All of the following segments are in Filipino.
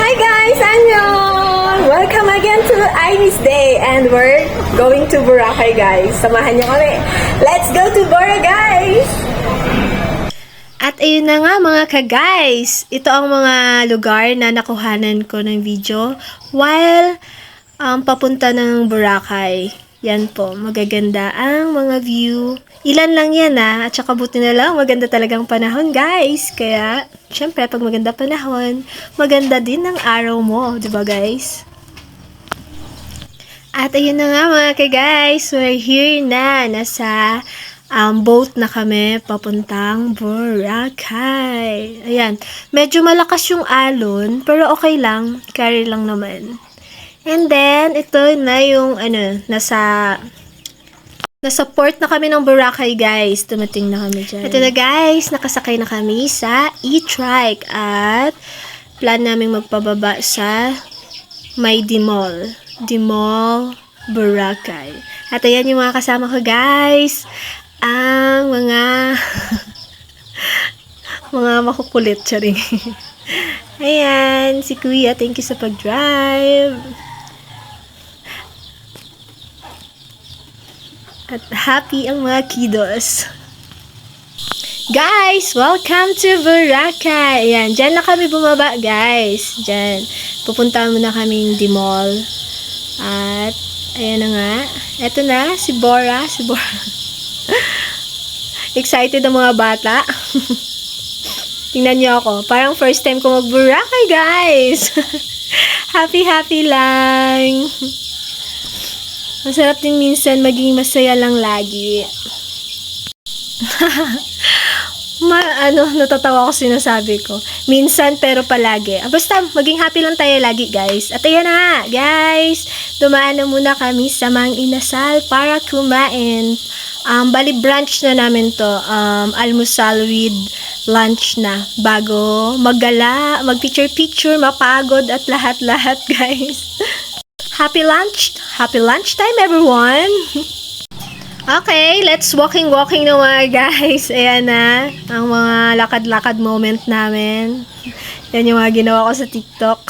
Hi guys! Annyeong! Welcome again to Iris Day and we're going to Boracay guys. Samahan niyo kami. Let's go to Bora guys! At ayun na nga mga ka-guys. Ito ang mga lugar na nakuhanan ko ng video while papunta ng Boracay. Yan po, magaganda ang mga view. Ilan lang yan at saka buti na lang, maganda talagang panahon guys. Kaya, syempre, pag maganda panahon, maganda din ang araw mo, di ba guys? At ayun na nga mga ka-guys, we're here na, nasa boat na kami papuntang Boracay. Ayan, medyo malakas yung alon, pero okay lang, carry lang naman. And then, ito na yung, nasa port na kami ng Boracay, guys. Dumating na kami dyan. Ito na, guys. Nakasakay na kami sa e-trike. At, plan namin magpababa sa may Dimol. Dimol, Boracay. At, ayan yung mga kasama ko, guys. Ang mga mga makukulit, charing. Ayan, si Kuya. Thank you sa pag-drive. At happy ang mga kiddos. Guys, welcome to Boracay. Ayan, dyan na kami bumaba, guys. Dyan. Pupunta muna kaming Dimol. At, ayan na nga. Eto na, si Bora. Excited ang mga bata. Tingnan niyo ako. Parang first time ko mag-Boracay, guys. Happy lang. Masarap din minsan maging masaya lang lagi. Natatawa ko sinasabi ko. Minsan pero palagi. Basta maging happy lang tayo lagi, guys. At ayan na, guys. Dumaan na muna kami sa Mang Inasal para kumain. Bali brunch na namin to. Almusal with lunch na. Bago maggala, mag-picture, mapagod at lahat-lahat, guys. Happy lunch time, everyone! Okay, let's walking na mga guys. Ayan na, ang mga lakad-lakad moment namin. Yan yung mga ginawa ko sa TikTok.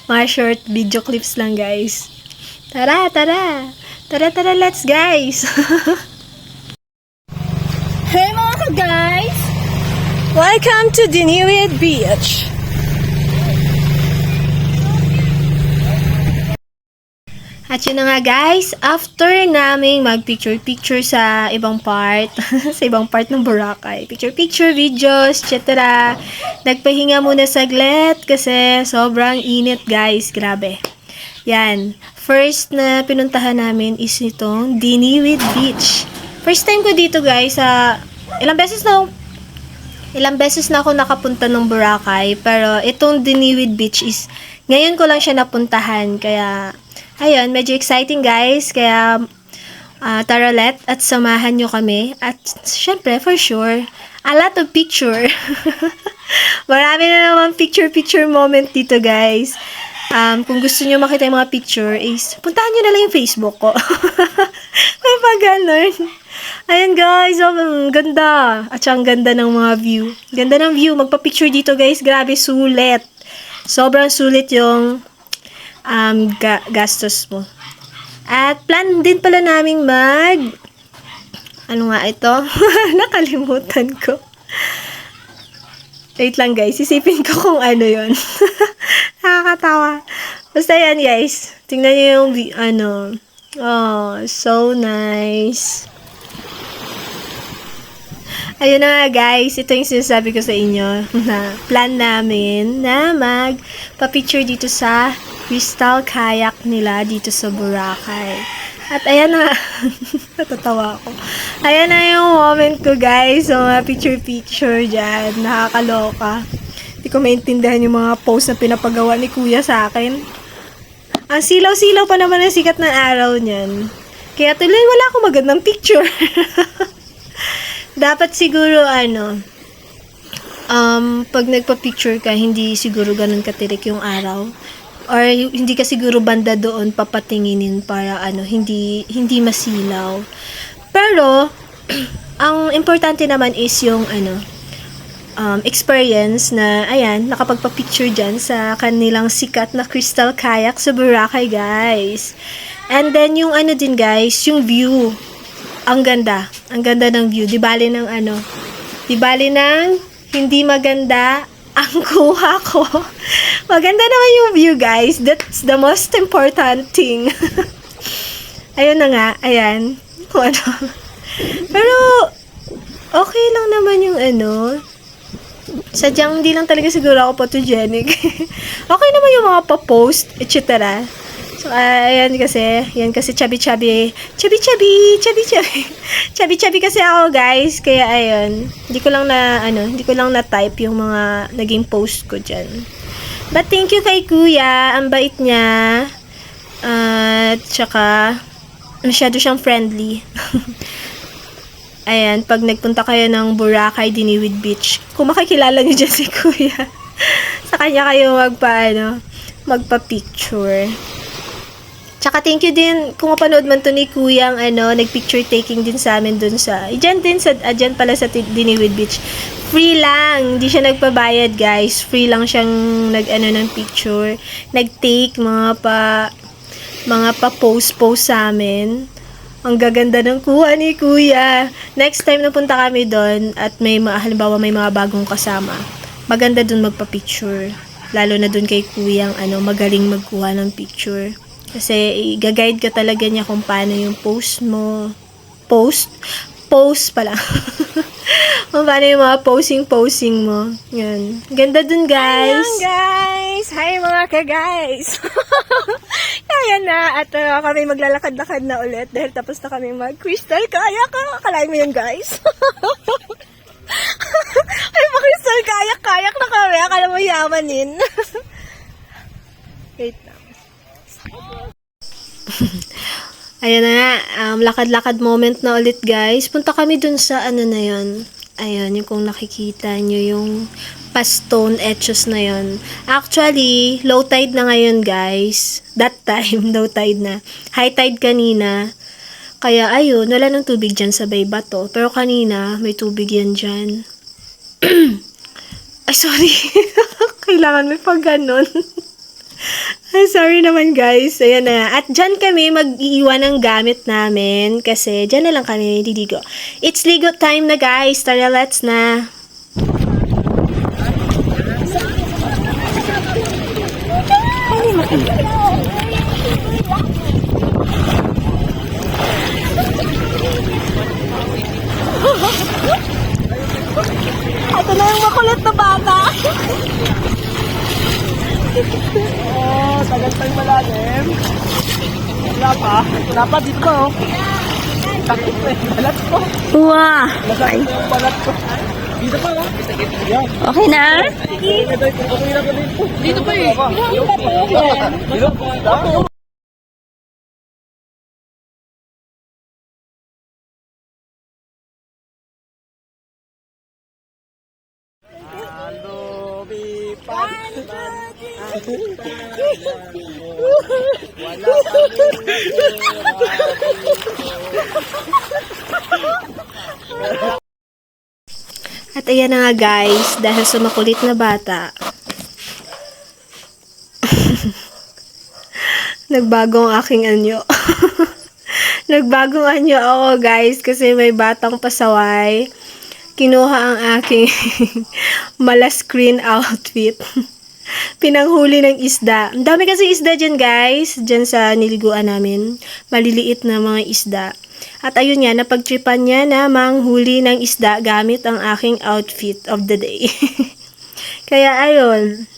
Mga short video clips lang, guys. Tara, let's guys! Hey mga guys! Welcome to Diniwid Beach! At yun na nga guys, after naming mag-picture sa ibang part, sa ibang part ng Boracay, picture, videos, etc. Nagpahinga muna saglit kasi sobrang init guys, grabe. Yan, first na pinuntahan namin is itong Diniwid Beach. First time ko dito guys, ilang beses na ako nakapunta ng Boracay, pero itong Diniwid Beach is, ngayon ko lang siya napuntahan, kaya ayun, medyo exciting guys, kaya tara at samahan nyo kami. At syempre, for sure, a lot of picture. Marami na naman picture moment dito guys. Kung gusto nyo makita yung mga picture is, puntahan nyo na lang yung Facebook ko. May pag-ganon. Ayan guys, ang ganda. At ang ganda ng mga view. Ganda ng view, magpa-picture dito guys, grabe sulit. Sobrang sulit yung gastos mo. At plan din pala naming ano nga ito? Nakalimutan ko. Wait lang guys, isipin ko kung ano yon. Nakakatawa. Basta yan guys. Tingnan nyo yung oh, so nice. Ayun na nga guys, ito yung sinasabi ko sa inyo na plan namin na magpa-picture dito sa Crystal Kayak nila dito sa Boracay. At ayan na, natatawa ako. Ayan na yung moment ko guys, so mga picture dyan, nakakaloka. Hindi ko maintindihan yung mga post na pinapagawa ni Kuya sa akin. Ang silaw-silaw pa naman ang sikat ng araw niyan. Kaya tuloy wala akong magandang picture. Dapat siguro pag nagpa-picture ka, hindi siguro ganun katirik yung araw. Or hindi ka siguro banda doon papatinginin para hindi masilaw. Pero ang importante naman is yung experience na, ayan, nakapagpa-picture dyan sa kanilang sikat na crystal kayak sa Boracay, guys. And then, yung ano din, guys, yung view. Ang ganda. Ang ganda ng view. Di bali ng hindi maganda ang kuha ko. Maganda naman yung view, guys. That's the most important thing. Ayun na nga. Ayan. Kung ano. Pero, okay lang naman yung sadyang hindi lang talaga siguro ako photogenic. Okay naman yung mga pa-post, etc. So, yan kasi chubby-chubby kasi ako, guys. Kaya, ayun, hindi ko lang na-type yung mga naging post ko dyan. But, thank you kay Kuya. Ang bait niya. At, tsaka, masyado siyang friendly. Ayan, pag nagpunta kayo ng Boracay, Diniwid Beach, kung makikilala niyo dyan si Kuya, sa kanya kayo magpa-picture. Tsaka thank you din, kung mapanood man to ni Kuya, nag-picture taking din sa amin dun sa, dyan pala sa Diniwid Beach. Free lang, hindi siya nagpabayad, guys. Free lang siyang ng picture. Nag-take mga pa-post sa amin. Ang gaganda ng kuha ni Kuya. Next time na punta kami doon at halimbawa may mga bagong kasama, maganda doon magpa-picture. Lalo na doon kay Kuya, magaling magkuha ng picture. Kasi i-guide ka talaga niya kung paano yung post mo. Post pala. Kung paano yung mga posing mo. Yan. Ganda dun, guys. Ayan, guys. Hi, mga ka-guys. Ayan na. At kami maglalakad-lakad na ulit dahil tapos na kami mag-crystal kayak. Akalain mo yun, guys. Ay, mag-crystal kayak na kami. Akala mo yamanin. Wait lang. Ayan na nga, lakad-lakad moment na ulit, guys. Punta kami dun sa na yun. Ayan, yung kung nakikita nyo yung pa-stone etchos na yun. Actually, low tide na ngayon, guys. That time, low tide na. High tide kanina. Kaya, ayun, wala nang tubig dyan sa bay bato. Pero kanina, may tubig yan dyan. Ay, sorry. Kailangan may pag ganon. Ay, sorry naman, guys. Ayan na. At dyan kami mag-iiwan ng gamit namin kasi dyan na lang kami liligo. It's ligo time na, guys. Tara, let's na. Ito na yung makulit na bata. Tagal tayo malalim. Wala pa, dito ba, Takot balat ko. Wow. Masakit yung balat ko. Dito pa, Yan. Okay na? Dito pa, Dito pa, At ayan na nga, guys, dahil sa makulit na bata, nagbagong aking anyo. Nagbagong anyo ako, guys, kasi may batang pasaway. Kinuha ang aking mala screen outfit. Pinanghuli ng isda. Ang dami kasi isda dyan, guys. Dyan sa niliguan namin. Maliliit na mga isda. At ayun nga, napagtripan niya na manghuli ng isda gamit ang aking outfit of the day. Kaya ayun,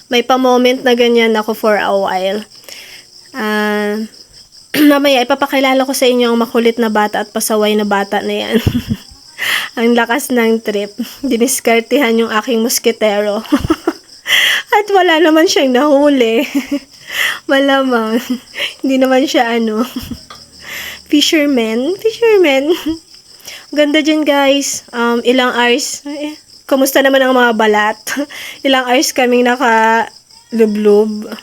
may pa-moment na ganyan ako for a while. Mamaya, ipapakilala ko sa inyo ang makulit na bata at pasaway na bata na yan. Ang lakas ng trip. Diniskartihan yung aking musketero. At wala naman siyang nahuli. Malamang. Hindi naman siya Fisherman. Ganda dyan, guys. Ilang hours. Kamusta naman ang mga balat? Ilang hours kaming naka-lublob.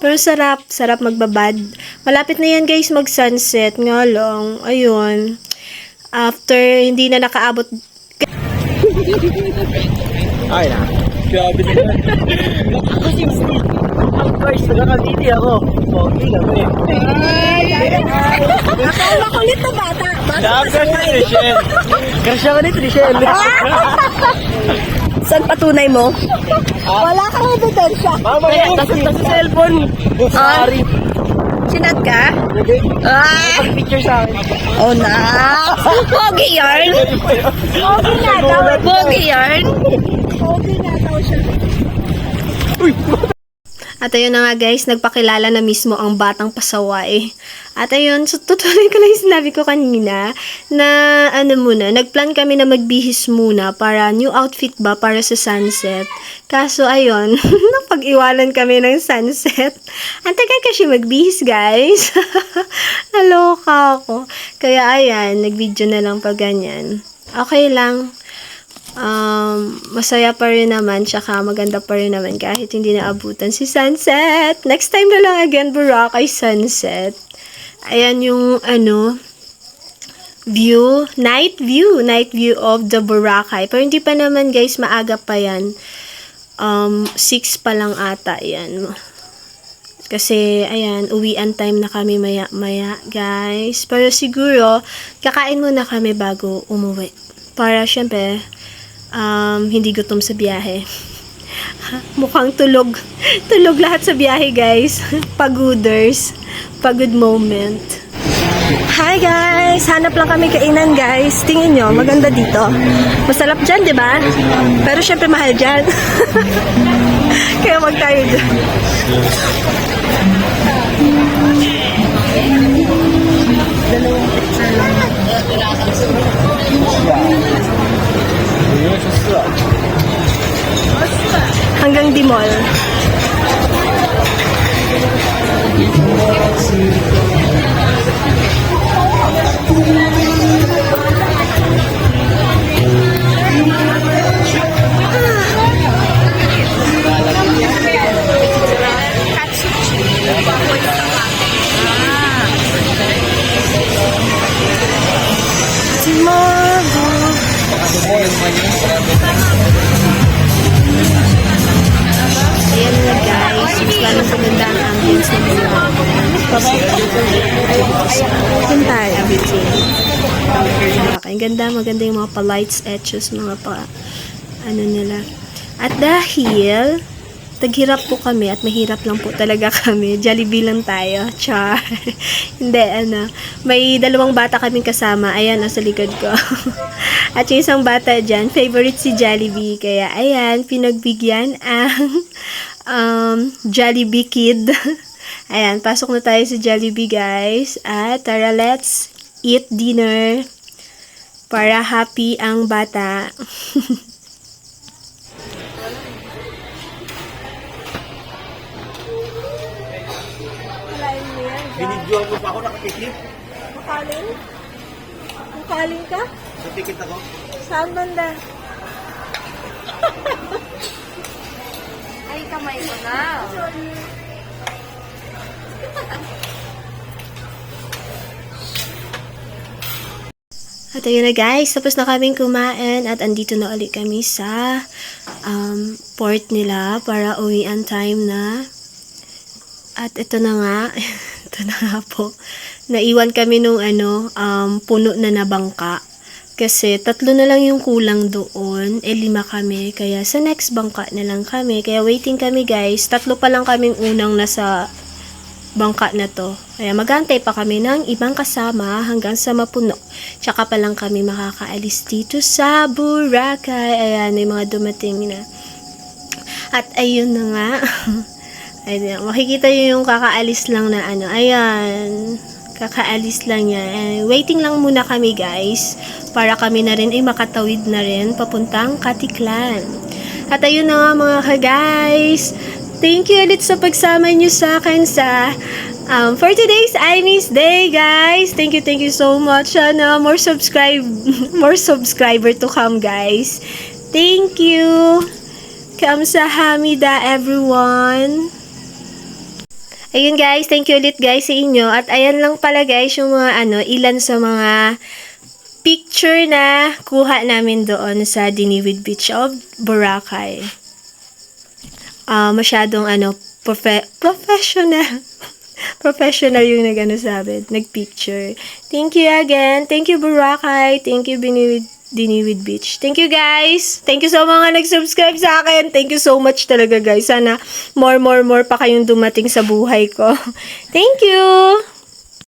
Pero sarap magbabad. Malapit na yan, guys, mag-sunset. Nga lang, ayun. After, hindi na nakaabot. Ay na. Grabe naman. Ako si Steve. Of course, nakakatiti ako. Pogi kami. Makulit na bata. Dapat si Trishel. Crush ako ni Trishel. Saan patunay mo? Wala kang ebidensya. Mamaya, tapos sa cellphone. Sorry. Sinat ka? Ah! Picture sa akin. Oh na! Pogi yarn! Okay na daw. Pogi yarn! Okay na daw siya. At ayun na nga guys, nagpakilala na mismo ang batang pasaway. At ayun, so tutuloy ko lang yung sinabi ko kanina na nagplan kami na magbihis muna para new outfit ba para sa sunset. Kaso ayun, napag-iwanan kami ng sunset. Ang tagal kasi magbihis guys. Naloka ako. Kaya ayan, nag-video na lang pag ganyan. Okay lang. Masaya pa rin naman, tsaka maganda pa rin naman kahit hindi naabutan si sunset. Next time na lang again, Boracay sunset. Ayan yung view, night view of the Boracay. Pero hindi pa naman guys, maaga pa yan. 6 pa lang ata yan. Kasi, ayan, uwian time na kami maya-maya, guys. Pero siguro, kakain muna kami bago umuwi. Para, syempre, hindi gutom sa biyahe. Mukhang tulog. Tulog lahat sa biyahe, guys. Paguders. Pagod moment. Hi guys! Hanap lang kami kainan guys. Tingin nyo, maganda dito. Masarap dyan, di ba? Pero syempre mahal dyan. Kaya wag tayo dyan. Hanggang Dimol. Ayan na guys. Mas lalo sa ganda ang ambience ng Saan tayo? Ang ganda, maganda yung mga pa-lights, etches, mga pa, nila. At dahil, taghirap po kami at mahirap lang po talaga kami. Jollibee lang tayo. Char. Hindi, may 2 bata kaming kasama. Ayan, nasa likod ko. At yung isang bata dyan, favorite si Jollibee. Kaya, ayan, pinagbigyan ang Jollibee kid. Ayan, pasok na tayo sa Jollibee, guys. At tara, let's eat dinner. Para happy ang bata. Binidyoan mo pa ako, nakatikip. Makaling? Makaling ka? Natikit ako. Saan banda? Ay, kamay ko na. At ayun na guys, tapos na kaming kumain at andito na ulit kami sa port nila para uwian time na. At ito na nga, ito na nga po. Naiwan kami nung puno na bangka. Kasi 3 na lang yung kulang doon. 5 kami. Kaya sa next bangka na lang kami. Kaya waiting kami guys. 3 pa lang kaming unang nasa bangka na to. Kaya magantay pa kami ng ibang kasama hanggang sa mapuno. Tsaka pa lang kami makakaalis dito sa Boracay. Ayan, may mga dumating na. At ayun na nga. Ayan, makikita nyo yung kakaalis lang na ayan. Kakaalis lang yan. Waiting lang muna kami guys. Para kami na rin ay makatawid na rin papuntang Katiklan. At ayun na nga mga ka-guys. Thank you ulit sa pagsama nyo sa akin sa for today's I Miss Day, guys. Thank you so much. More subscriber to come, guys. Thank you. Kamsahamnida, everyone. Ayun guys, thank you ulit guys sa inyo. At ayan lang pala guys yung mga ilan sa mga picture na kuha namin doon sa Diniwid Beach of Boracay. Masyadong professional. Professional yung nagpicture. Thank you again. Thank you Boracay. Thank you Diniwid Beach. Thank you guys. Thank you sa mga nag-subscribe sa akin. Thank you so much talaga guys. Sana more pa kayong dumating sa buhay ko. Thank you.